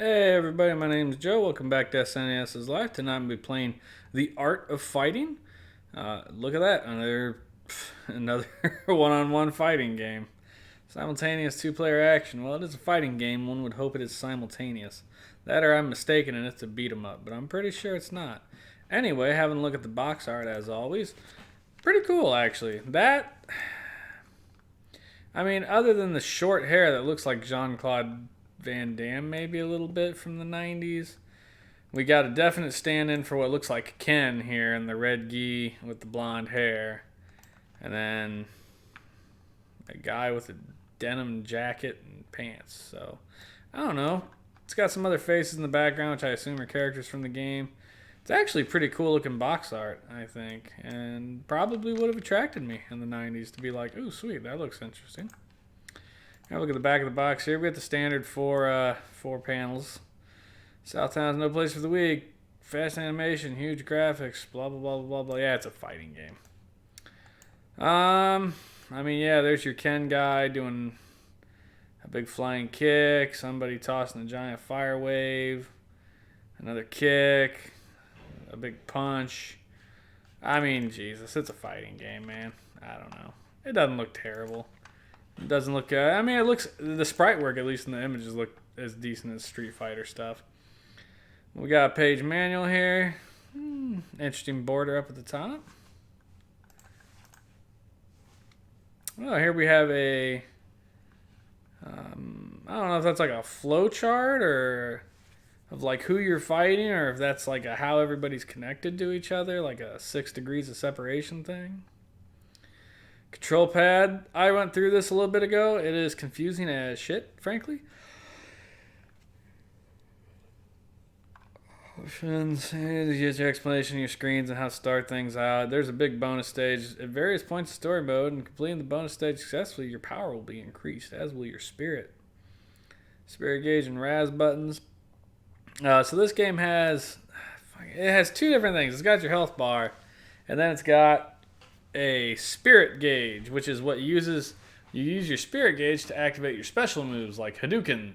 Hey everybody, my name is Joe. Welcome back to SNES's Live. Tonight I'm going to be playing The Art of Fighting. Look at that, another one-on-one fighting game. Simultaneous two-player action. Well, it is a fighting game. One would hope it is simultaneous. That or I'm mistaken and it's a beat 'em up, but I'm pretty sure it's not. Anyway, having a look at the box art as always. Pretty cool, actually. Other than the short hair that looks like Jean-Claude Van Damme maybe a little bit from the 90s. We got a definite stand-in for what looks like Ken here in the red gi with the blonde hair. And then a guy with a denim jacket and pants. So, I don't know. It's got some other faces in the background, which I assume are characters from the game. It's actually pretty cool looking box art, I think. And probably would have attracted me in the 90s to be like, ooh, sweet, that looks interesting. Now look at the back of the box here. We got the standard four panels. Southtown's no place for the weak. Fast animation, huge graphics, blah blah blah blah blah. Yeah, it's a fighting game. There's your Ken guy doing a big flying kick. Somebody tossing a giant fire wave. Another kick. A big punch. Jesus, it's a fighting game, man. I don't know. It doesn't look terrible. It doesn't look. It looks. The sprite work, at least in the images, look as decent as Street Fighter stuff. We got a page manual here. Interesting border up at the top. Well, here we have a. I don't know if that's like a flow chart or of like who you're fighting, or if that's like a how everybody's connected to each other, like a 6 degrees of separation thing. Control pad. I went through this a little bit ago. It is confusing as shit, frankly. Options. Here's your explanation of your screens and how to start things out. There's a big bonus stage. At various points of story mode and completing the bonus stage successfully, your power will be increased, as will your spirit. Spirit gauge and RAS buttons. So this game has two different things. It's got your health bar, and then it's got a spirit gauge, which is what you use your spirit gauge to activate your special moves like Hadouken,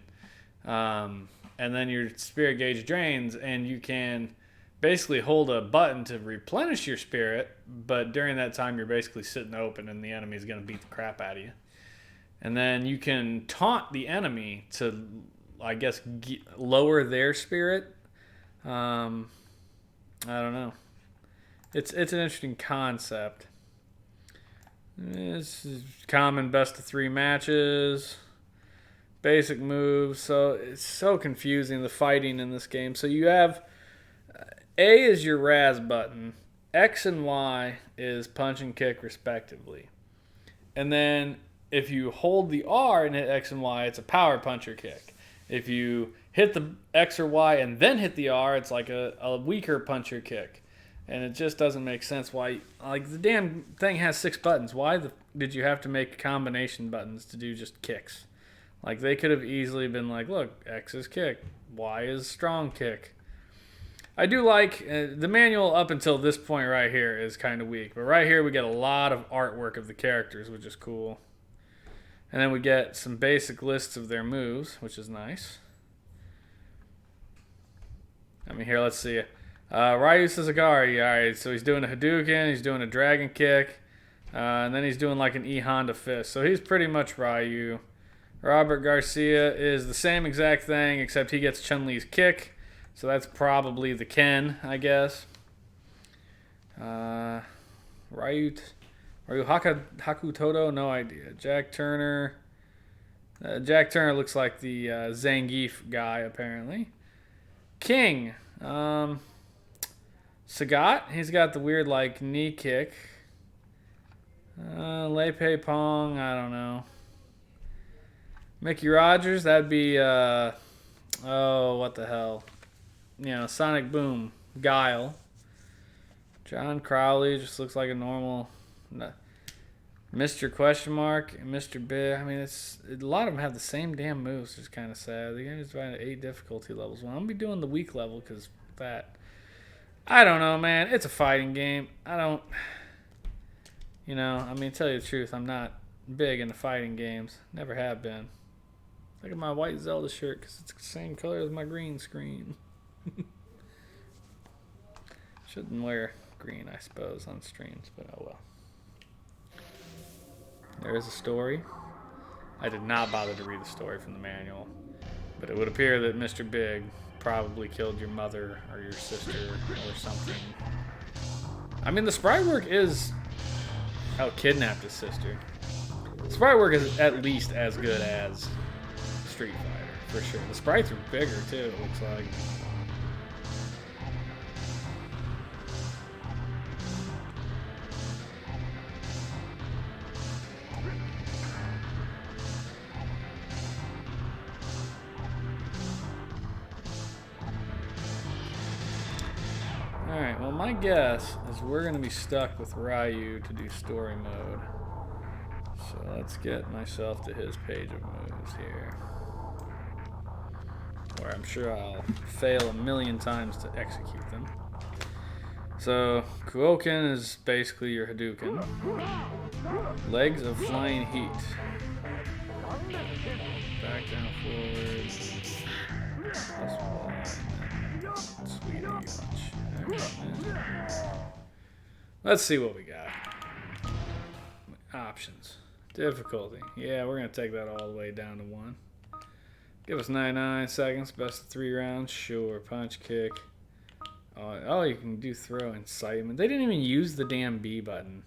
and then your spirit gauge drains, and you can basically hold a button to replenish your spirit, but during that time you're basically sitting open and the enemy's going to beat the crap out of you. And then you can taunt the enemy to, I guess, lower their spirit. I don't know. It's an interesting concept. This is common best of 3 matches. Basic moves. So it's so confusing, the fighting in this game. So you have A is your RAS button. X and Y is punch and kick respectively. And then if you hold the R and hit X and Y, it's a power punch or kick. If you hit the X or Y and then hit the R, it's like a weaker punch or kick. And it just doesn't make sense why, like, the damn thing has 6 buttons. Why did you have to make combination buttons to do just kicks? Like, they could have easily been like, look, X is kick, Y is strong kick. I do like, the manual up until this point right here is kind of weak. But right here we get a lot of artwork of the characters, which is cool. And then we get some basic lists of their moves, which is nice. Here, let's see. Ryu Sasagari, alright, so he's doing a Hadouken, he's doing a Dragon Kick, and then he's doing like an E-Honda Fist. So he's pretty much Ryu. Robert Garcia is the same exact thing, except he gets Chun-Li's kick. So that's probably the Ken, I guess. Ryu Hakutodo, no idea. Jack Turner. Jack Turner looks like the Zangief guy, apparently. King. Sagat, he's got the weird, like, knee kick. Leipei Pong, I don't know. Mickey Rogers, that'd be, what the hell. Sonic Boom. Guile. John Crowley just looks like a normal... Mr. Question Mark, Mr. Big. A lot of them have the same damn moves, which is kind of sad. The game is divided into 8 difficulty levels. Well, I'm going to be doing the weak level because that... I don't know, man. It's a fighting game. Tell you the truth, I'm not big into fighting games. Never have been. Look at my white Zelda shirt because it's the same color as my green screen. Shouldn't wear green, I suppose, on streams, but oh well. There is a story. I did not bother to read the story from the manual, but it would appear that Mr. Big probably killed your mother or your sister or something. I mean, the sprite work is... Oh, kidnapped his sister. The sprite work is at least as good as Street Fighter, for sure. The sprites are bigger, too, it looks like. Alright, well my guess is we're going to be stuck with Ryu to do story mode. So let's get myself to his page of moves here. Where I'm sure I'll fail a million times to execute them. So, Kuoken is basically your Hadouken. Legs of Flying Heat. Back down forward. Plus Y. Sweet punch. Let's see what we got. Options. Difficulty. Yeah, we're going to take that all the way down to 1. Give us 99 seconds. Best of 3 rounds. Sure. Punch, kick. Oh, you can do throw, incitement. They didn't even use the damn B button.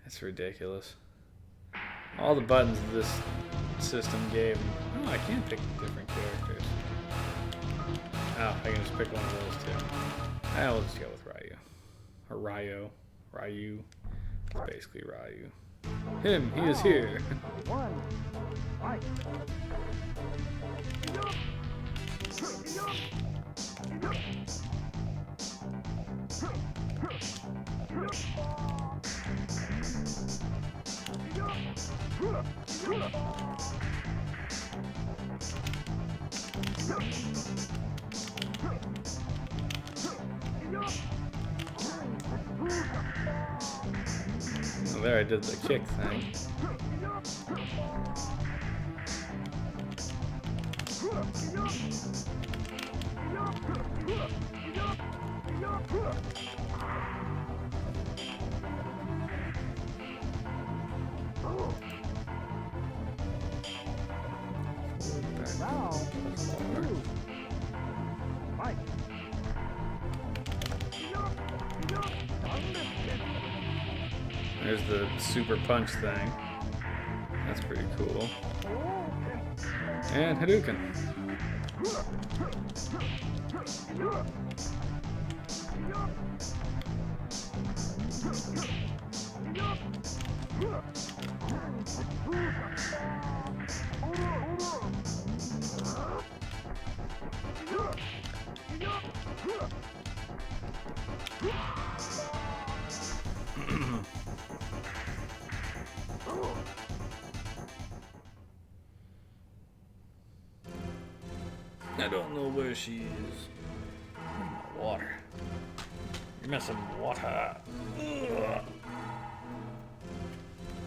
That's ridiculous. All the buttons this system gave them. Oh, I can pick different characters. Oh, I can just pick one of those too. We'll just go with Ryu. Or Ryo. Ryu. It's basically Ryu. Him, he is here. Oh, there I did the kick thing. There's the super punch thing. That's pretty cool. And Hadouken. I don't know where she is. Water. You're missing water. Ugh.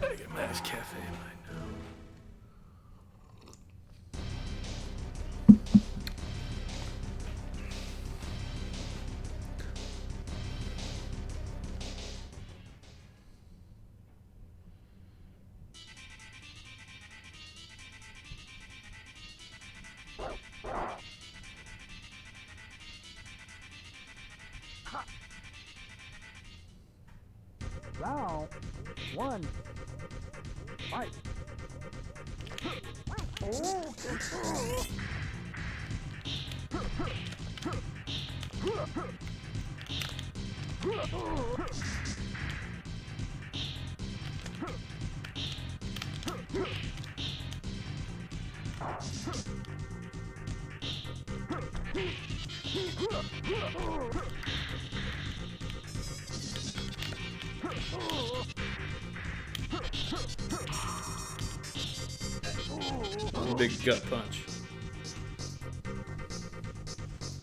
I get my ass cafe right now. Round 1. Fight. Big gut punch.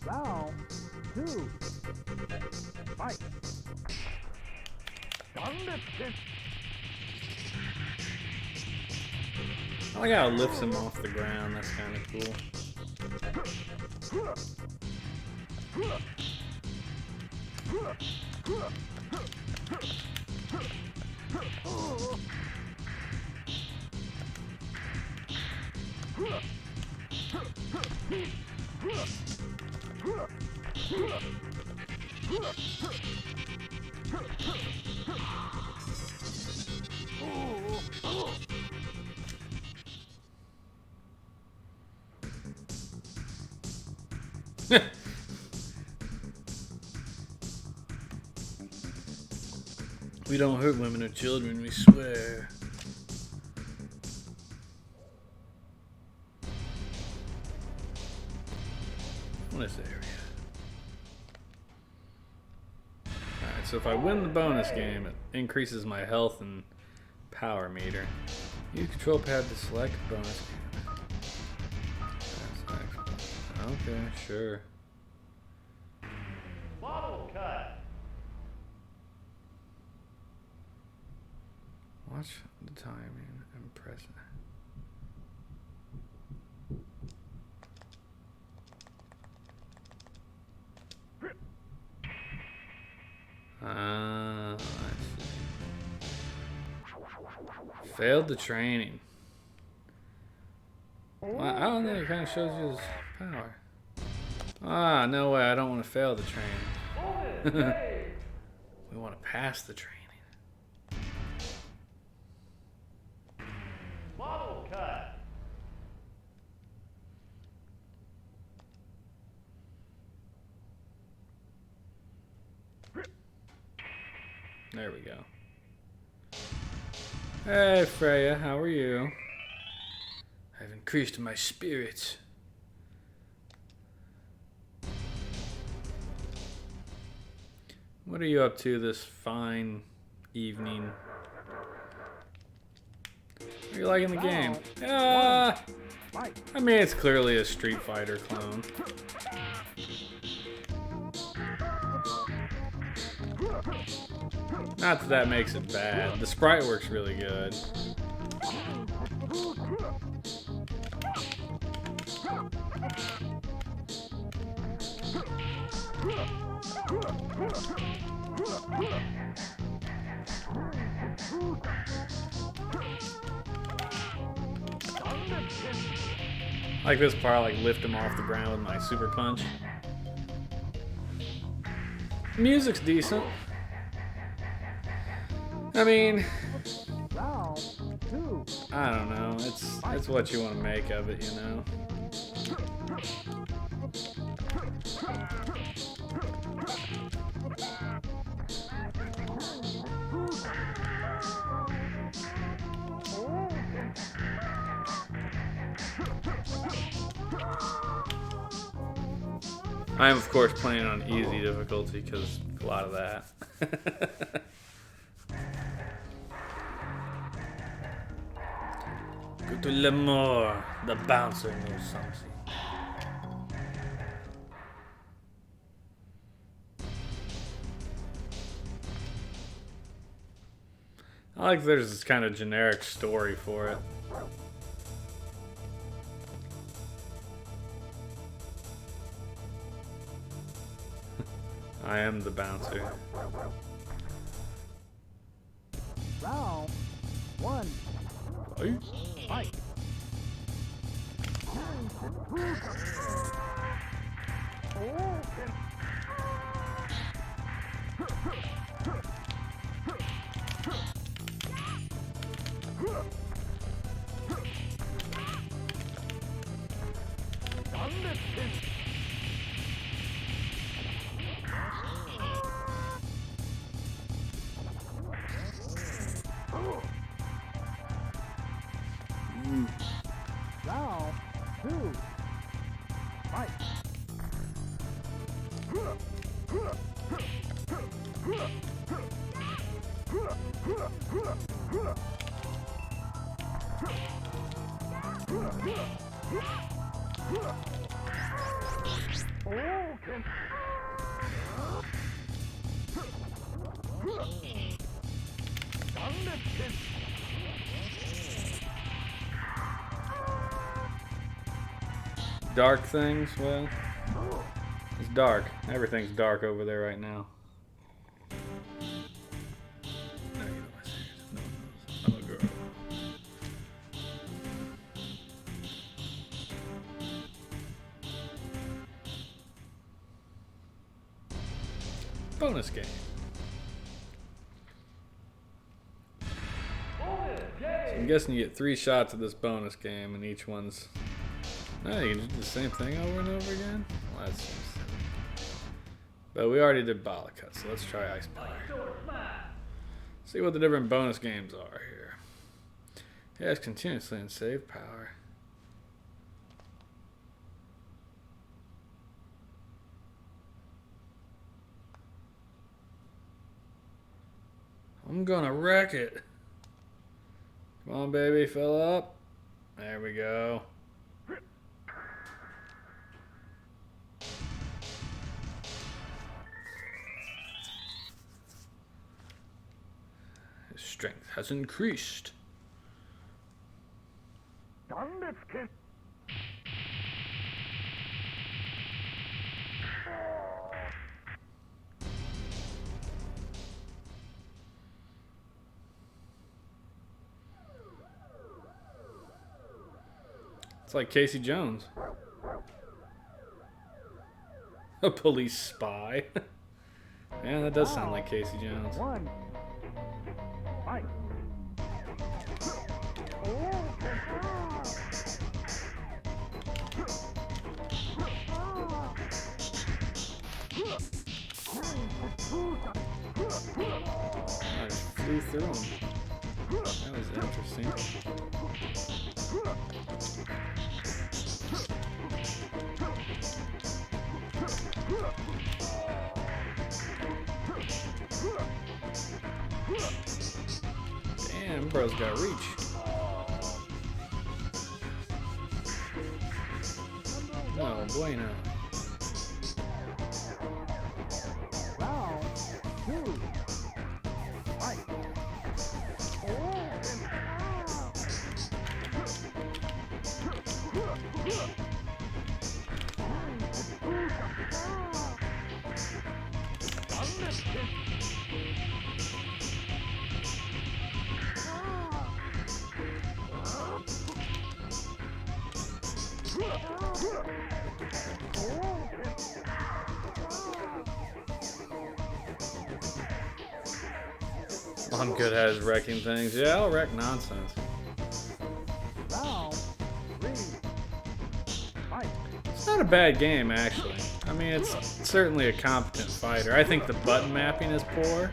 Round 2. Fight. I like how it lifts him off the ground. That's kind of cool. We don't hurt women or children, we swear. What is the area? Alright, so if I win the bonus game, it increases my health and power meter. Use control pad to select bonus game. Okay, sure. Model cut. Watch the timing and press it. I see. Failed the training. Well, I don't think it kind of shows you his power. Ah, no way. I don't want to fail the training. We want to pass the training. Model cut. There we go. Hey, Freya, how are you? I've increased my spirits. What are you up to this fine evening? Are you liking the game? I mean, it's clearly a Street Fighter clone. Not that that makes it bad. The sprite works really good. Like this part, I like lift him off the ground with my super punch. Music's decent. I mean, I don't know. It's what you want to make of it, you know. I am, of course, playing on easy difficulty because a lot of that. Go to Lemore, the bouncer knows something. I like there's this kind of generic story for it. I am the bouncer. Round one. Fight. Round two. Fight. Dark things, well, it's dark. Everything's dark over there right now. No, you know my serious. No one knows. I'm a girl. Bonus game. So I'm guessing you get 3 shots of this bonus game, and each one's. No, you can do the same thing over and over again? Well, that seems silly. But we already did Balaka, so let's try Ice Power. See what the different bonus games are here. Yes, continuously and save power. I'm gonna wreck it. Come on, baby, fill up. There we go. His strength has increased. It's like Casey Jones. A police spy. Yeah, that does sound like Casey Jones. One. Fight. I just flew through him. That was interesting. Damn, bro's got reach. No bueno. Round 2. Fight. I'm good at is wrecking things. Yeah, I'll wreck nonsense. Round 3. Fight. It's not a bad game, actually. I mean, it's certainly a competent fighter. I think the button mapping is poor.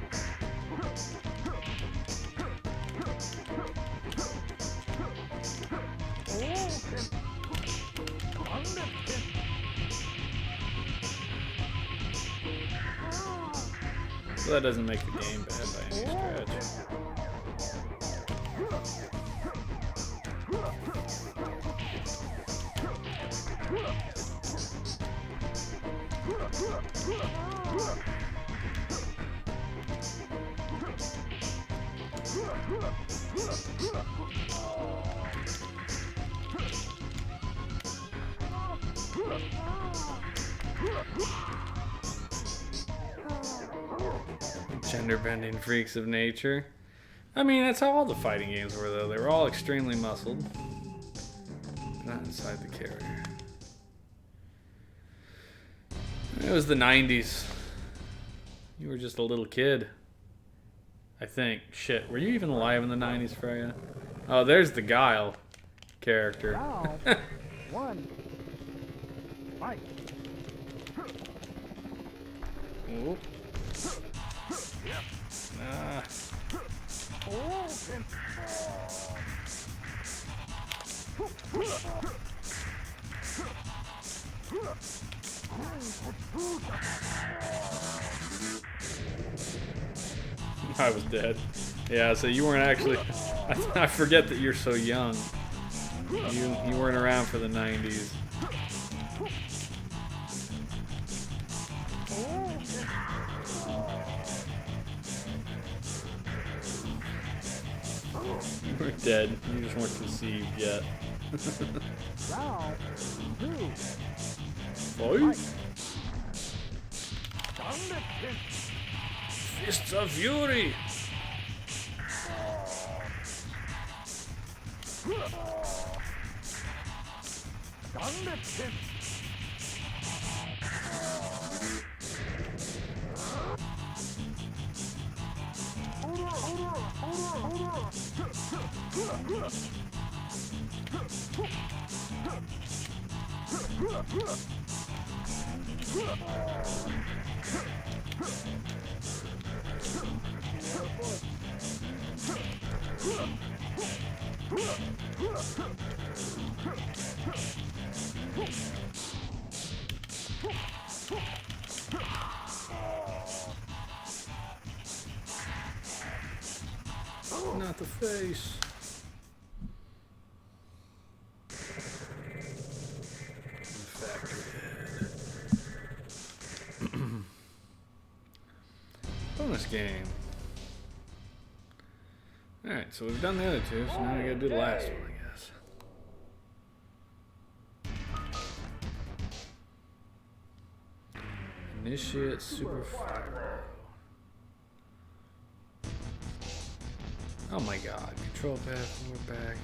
So that doesn't make the game bad by any stretch. Gender-bending freaks of nature. I mean, that's how all the fighting games were, though. They were all extremely muscled. Not inside the carrier. It was the 90s. You were just a little kid. I think. Shit, were you even alive in the 90s, Freya? Oh, there's the Guile character. Round 1. Fight. Oop. Ah. I was dead. Yeah, so you weren't actually. I forget that you're so young. You weren't around for the 90s. You were dead. You just weren't conceived yet. Round 2. Fight. Thunder kick. Fists of Fury. Thunder kick. Not the face. Bonus game. Alright, so we've done the other two, so now we gotta do the last one, I guess. Initiate Super Fire. Oh my god, control pad, forward back.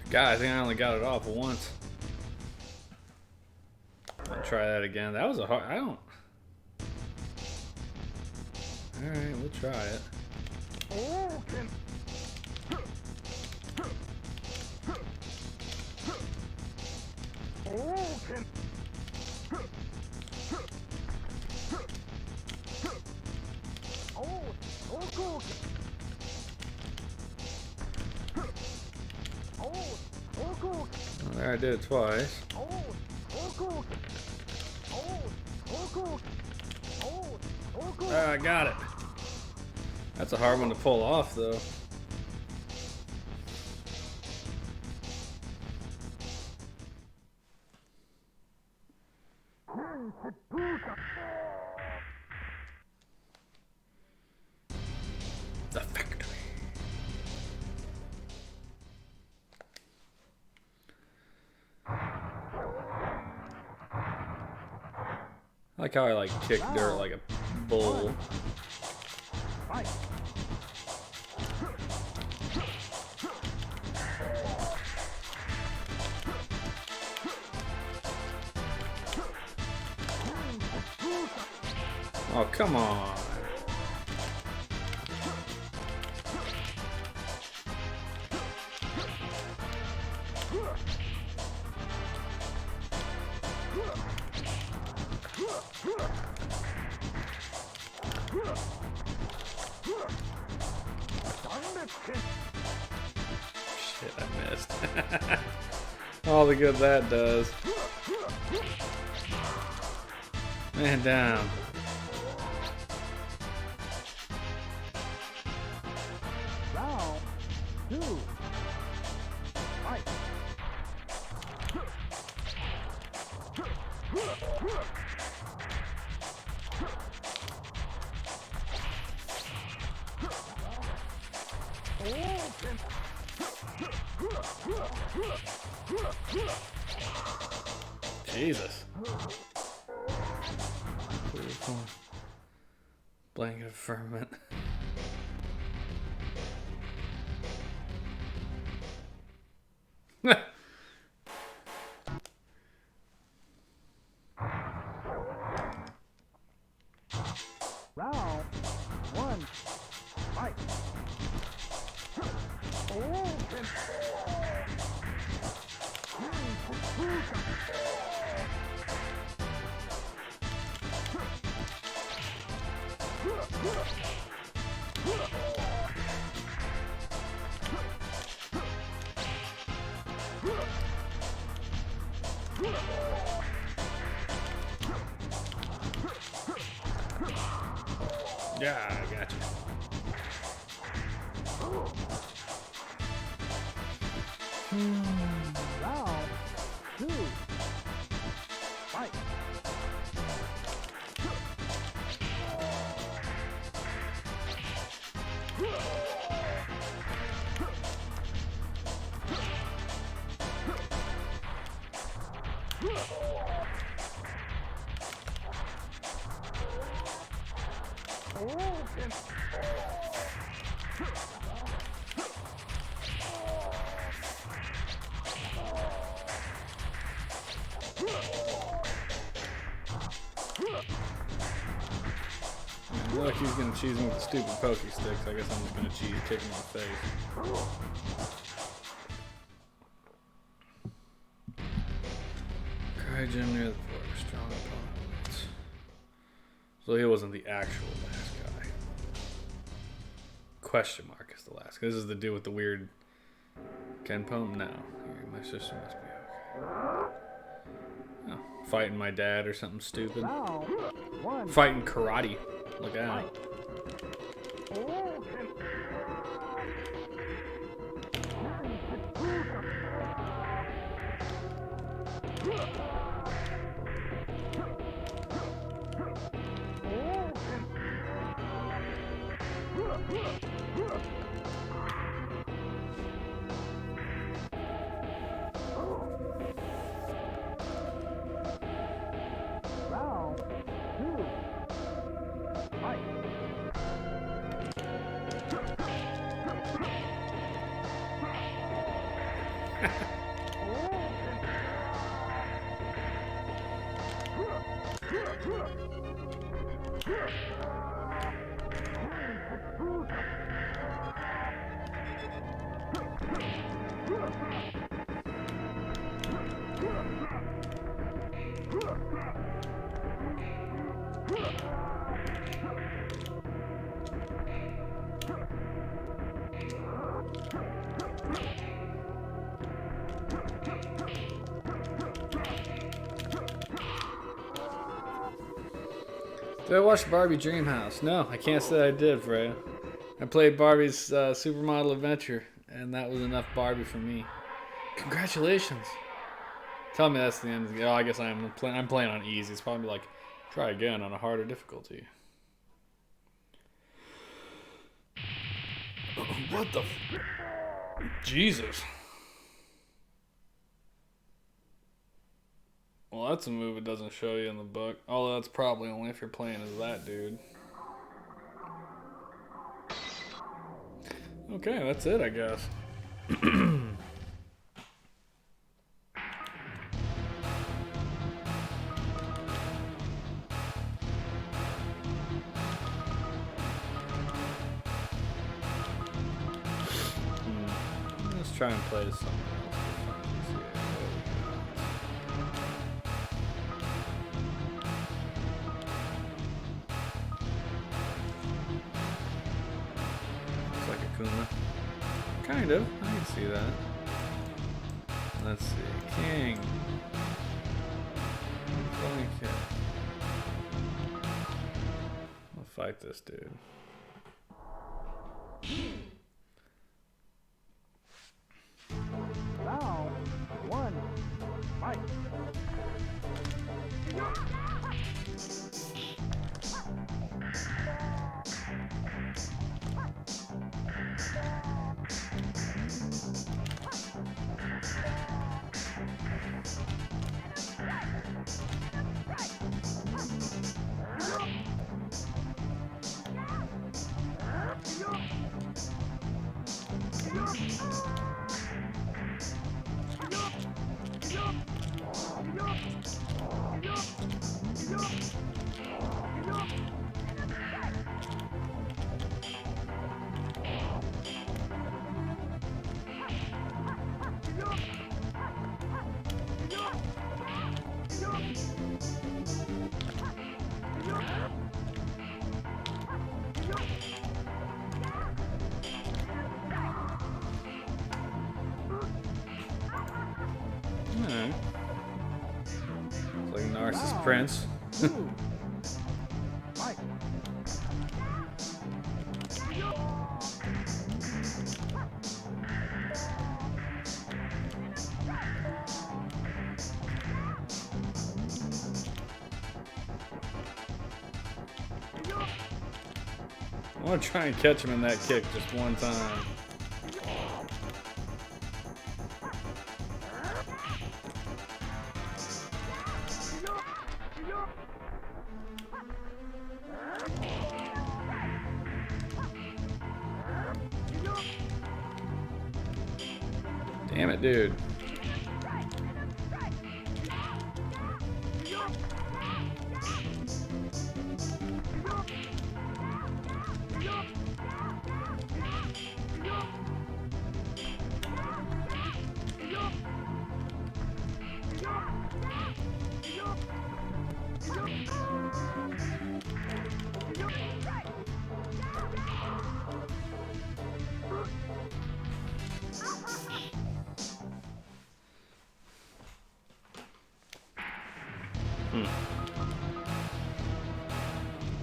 God, I think I only got it off once. I'll try that again. That was a hard. I don't. Alright, we'll try it. Well, there I did it twice. I got it. That's a hard one to pull off, though. The factory. I like how I kick dirt like a bull. Fight. Oh, come on. Shit, I missed. All the good that does. Man down. Round 2. Fight. Jesus. Blanket of ferment. Round 1. Fight. Yeah, I got you. Round 2. Fight. Look, he's gonna cheese me with the stupid pokey sticks. I guess I'm just gonna cheese, kick him in the face. Cry Jim near the forest, strong opponents. So he wasn't the actual last guy. Question mark is the last. This is the dude with the weird Ken poem? No. Here, my sister must be okay. Oh, fighting my dad or something stupid. Round 1. Fighting karate. Look out. Round 2. Fight. Did I watch Barbie Dreamhouse? No, I can't say I did, Freya. I played Barbie's Supermodel Adventure, and that was enough Barbie for me. Congratulations! Tell me that's the end of the game. Oh, I guess I'm playing on easy. It's probably like, try again on a harder difficulty. What the Jesus. Well, that's a move it doesn't show you in the book. Although that's probably only if you're playing as that dude. Okay, that's it, I guess. Let's try and play as something else. Looks like a Kuma. Kind of. I can see that. Let's see. King. Funny kid. I'll fight this dude. Round 1. Fight. Alright. It's like Narcissus Prince. Fight. I'm gonna try and catch him in that kick just one time. Damn it, dude.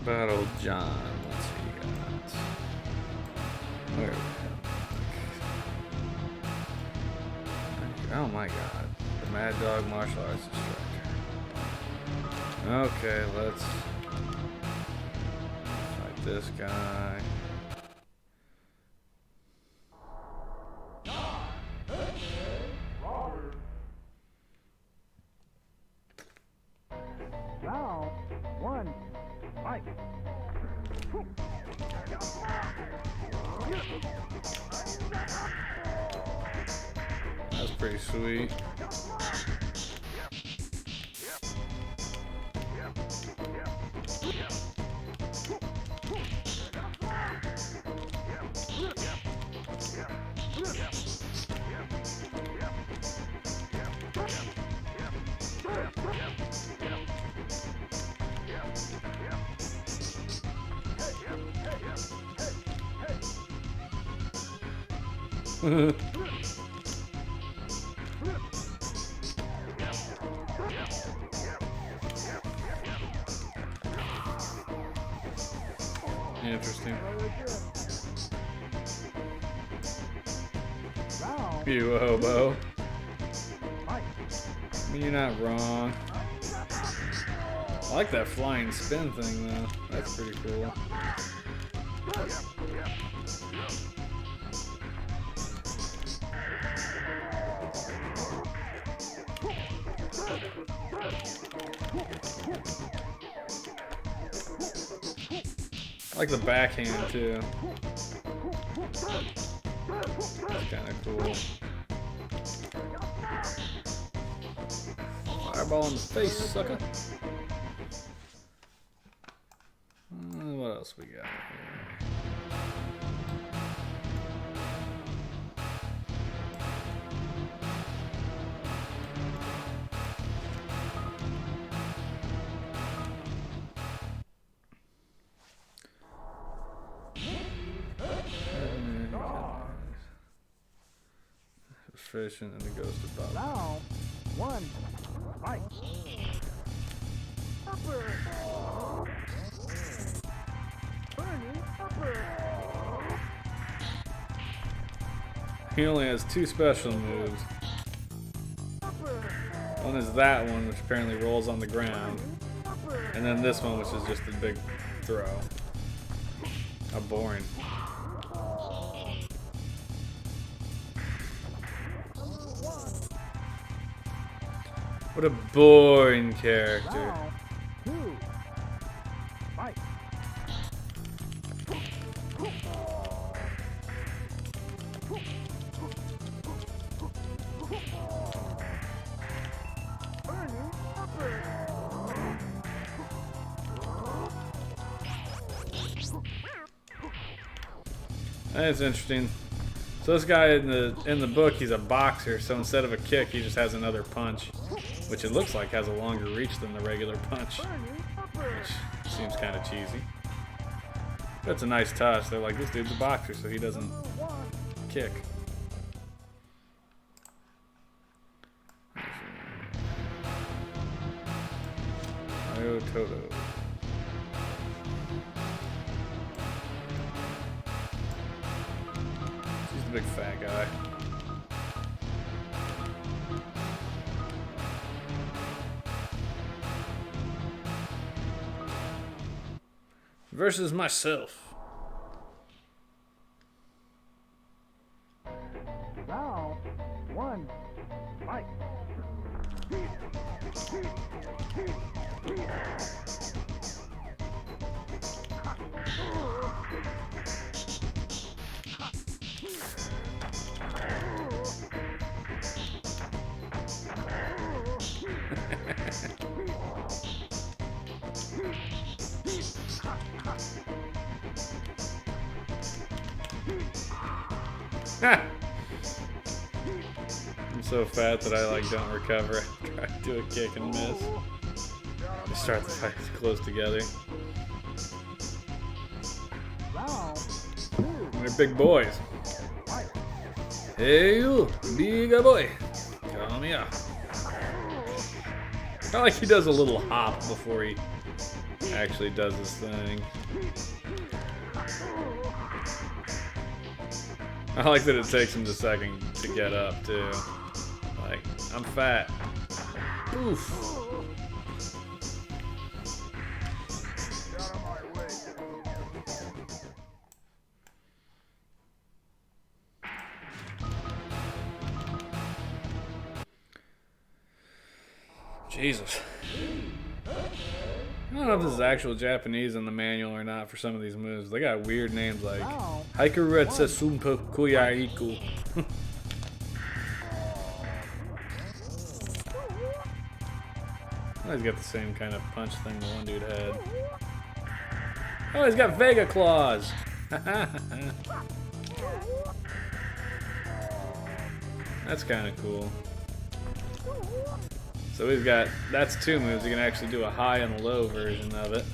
Battle John. Let's see what you got. Where we at? Oh my god. The Mad Dog Martial Arts Instructor. Okay, let's fight this guy. Round one. Fight. That's pretty sweet. Interesting. Round. You hobo. Fight. I mean, you're not wrong. I like that flying spin thing though. That's pretty cool. I like the backhand too. That's kind of cool. Fireball in the face, sucker. What else we got here? Fish and then it goes to Bob. Round one. Fight. Upper. Burning upper. He only has two special moves. Upper. One is that one, which apparently rolls on the ground, Upper. and then this one, which is just a big throw. How boring. What a boring character. Round two. Fight. Burning upper. That's interesting. So this guy in the book, he's a boxer, so instead of a kick, he just has another punch, which it looks like has a longer reach than the regular punch, Burning upper. which seems kind of cheesy. That's a nice touch. They're like, this dude's a boxer, so he doesn't One. kick. Mario Toto. He's the big fat guy. Versus myself. one, fight. Ha! I'm so fat that I like don't recover after I do a kick and miss. We start the fight close together. Round two, They're big boys. fight. Hey you, big boy. Come here. I like he does a little hop before he actually does his thing. I like that it takes him a second to get up too. Like, I'm fat. Oof. Get out of my way. Jesus. I don't know if this is actual Japanese in the manual or not for some of these moves. They got weird names like Haikuretsu Sunpo Kuyaiku. Oh, he's got the same kind of punch thing the one dude had. Oh, he's got Vega claws. That's kind of cool. So we've got, that's two moves. You can actually do a high and a low version of it.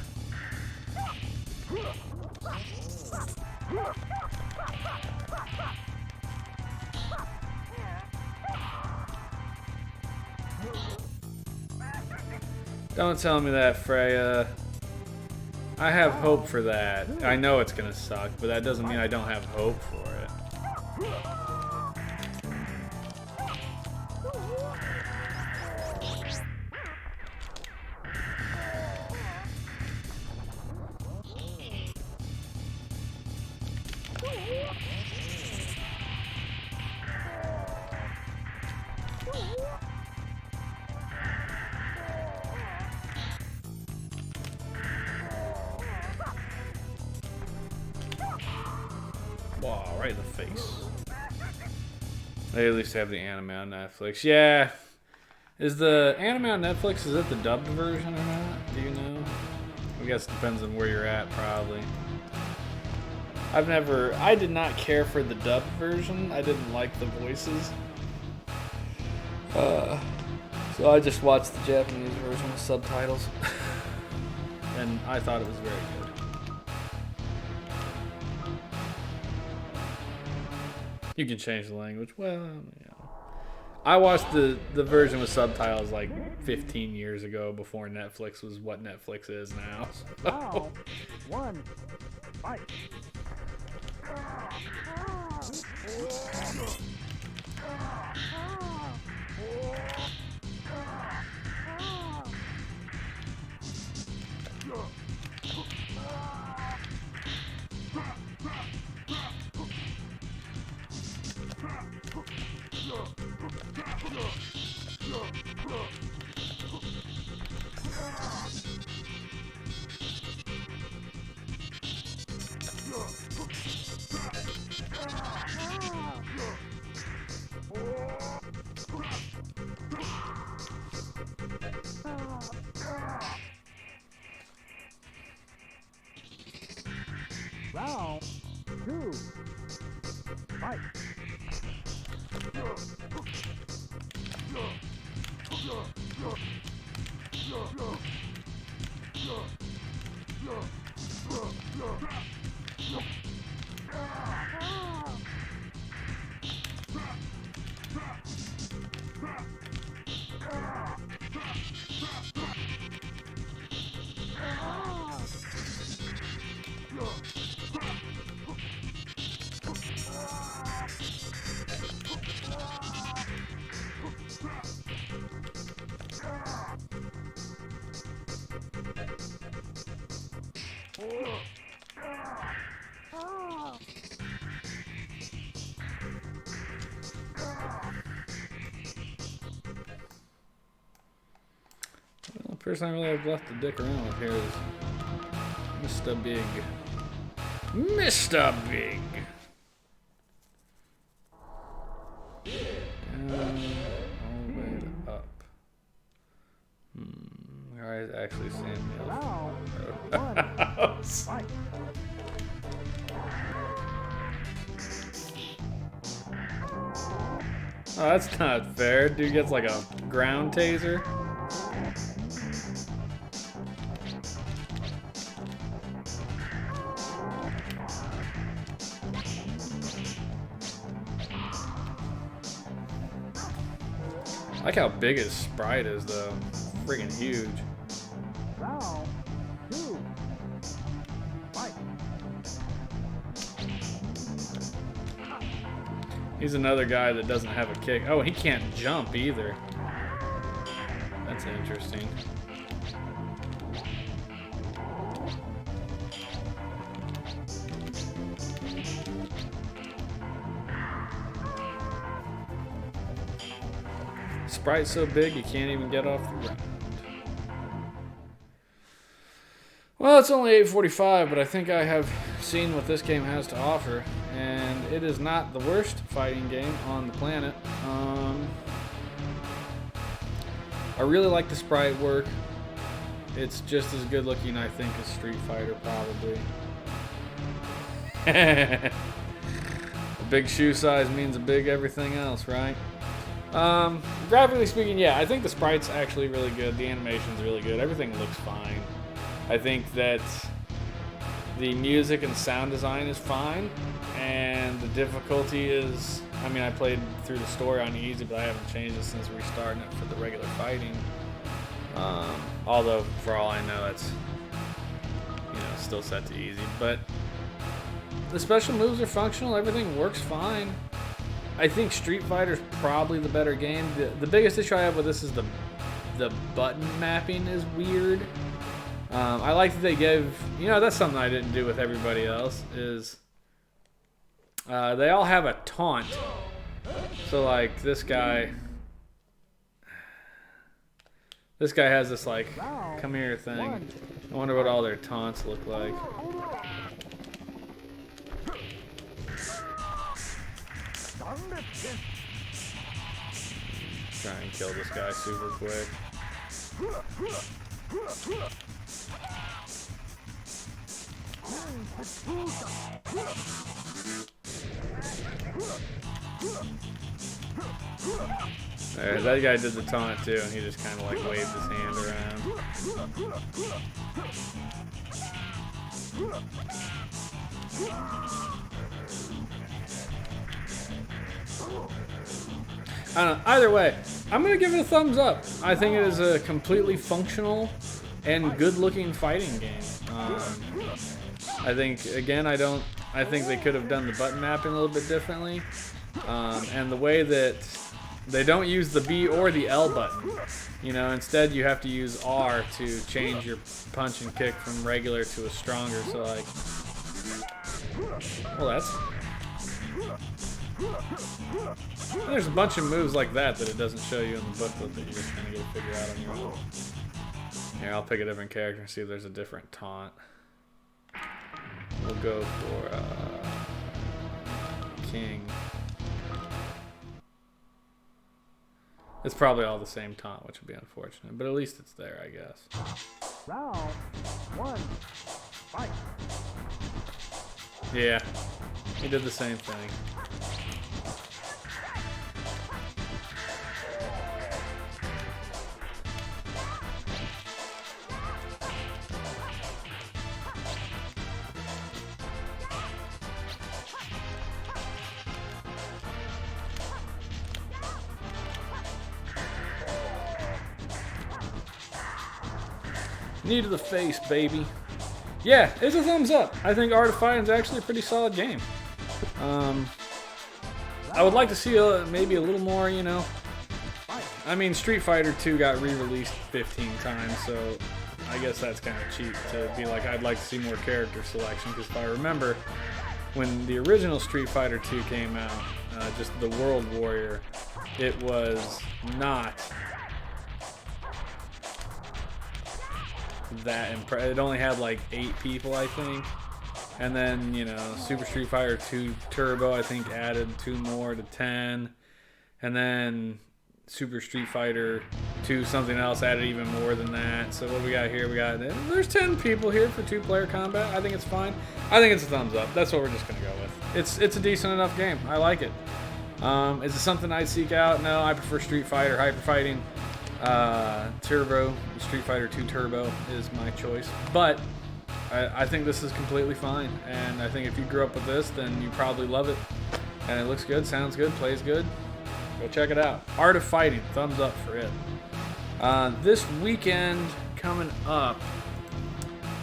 Don't tell me that, Freya. I have hope for that. I know it's gonna suck, but that doesn't mean I don't have hope for it. Wow, right in the face. They at least have the anime on Netflix. Yeah. Is the anime on Netflix, is it the dubbed version or not? Do you know? I guess it depends on where you're at, probably. I did not care for the dubbed version. I didn't like the voices. So I just watched the Japanese version with subtitles. And I thought it was very good. You can change the language. Well, you know. I watched the version with subtitles like 15 years ago before Netflix was what Netflix is now. Round one, fight. Round two, fight. Person I really have left to dick around with here is Mr. Big. Mr. Big! All the way to up. Alright, actually Samuel. Round 1. Fight. Oh, that's not fair. Dude gets like a ground taser. I like how big his sprite is, though. Freaking huge. Round 2. Fight. He's another guy that doesn't have a kick. Oh, he can't jump either. That's interesting. Sprite's so big you can't even get off the ground. Well, it's only 8:45, but I think I have seen what this game has to offer, and it is not the worst fighting game on the planet. I really like the sprite work. It's just as good looking, I think, as Street Fighter, probably. A big shoe size means a big everything else, right? Graphically speaking, yeah, I think the sprite's actually really good. The animation's really good. Everything looks fine. I think that the music and sound design is fine, and the difficulty is, I mean, I played through the story on easy, but I haven't changed it since restarting it for the regular fighting. Although, for all I know, it's, you know, still set to easy. But the special moves are functional. Everything works fine. I think Street Fighter's probably the better game. The biggest issue I have with this is the button mapping is weird. I like that they give, you know, that's something I didn't do with everybody else, is they all have a taunt. So like this guy has this like come here thing. I wonder what all their taunts look like. Try and kill this guy super quick. There, that guy did the taunt too, and he just kind of like waved his hand around. I don't know. Either way, I'm gonna give it a thumbs up. I think it is a completely functional and good-looking fighting game. I think, again, I think they could have done the button mapping a little bit differently. And the way that they don't use the B or the L button. You know, instead you have to use R to change your punch and kick from regular to a stronger. So like, well, there's a bunch of moves like that it doesn't show you in the booklet that you're just gonna get to figure out on your own. Here, I'll pick a different character and see if there's a different taunt. We'll go for King. It's probably all the same taunt, which would be unfortunate, but at least it's there, I guess. Round 1. Fight. Yeah, he did the same thing. Knee to the face, baby. Yeah, it's a thumbs up. I think Art of Fighting is actually a pretty solid game. I would like to see maybe a little more, you know. I mean, Street Fighter 2 got re-released 15 times, so I guess that's kind of cheap to be like, I'd like to see more character selection, because if I remember, when the original Street Fighter 2 came out, just the World Warrior, it was not that impressive. It only had like 8 people, I think. And then, you know, Super Street Fighter 2 Turbo, I think, added 2 more to 10. And then Super Street Fighter 2 something else added even more than that. So what we got here? There's 10 people here for 2-player combat. I think it's fine. I think it's a thumbs up. That's what we're just going to go with. It's a decent enough game. I like it. Is it something I'd seek out? No, I prefer Street Fighter. Hyper Fighting Turbo, Street Fighter 2 Turbo is my choice. But I think this is completely fine, and I think if you grew up with this, then you probably love it. And it looks good, sounds good, plays good. Go check it out. Art of Fighting, thumbs up for it. This weekend coming up,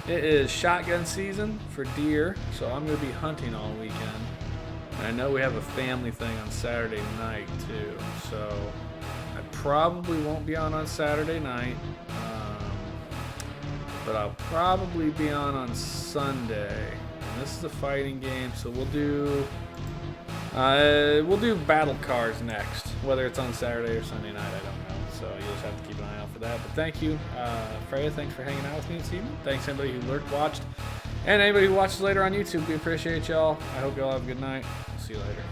it is shotgun season for deer, so I'm going to be hunting all weekend. And I know we have a family thing on Saturday night too, so I probably won't be on Saturday night. But I'll probably be on Sunday. And this is a fighting game, so we'll do battle cars next. Whether it's on Saturday or Sunday night, I don't know. So you'll just have to keep an eye out for that. But thank you, Freya. Thanks for hanging out with me this evening. Thanks anybody who lurked, watched, and anybody who watches later on YouTube. We appreciate y'all. I hope y'all have a good night. See you later.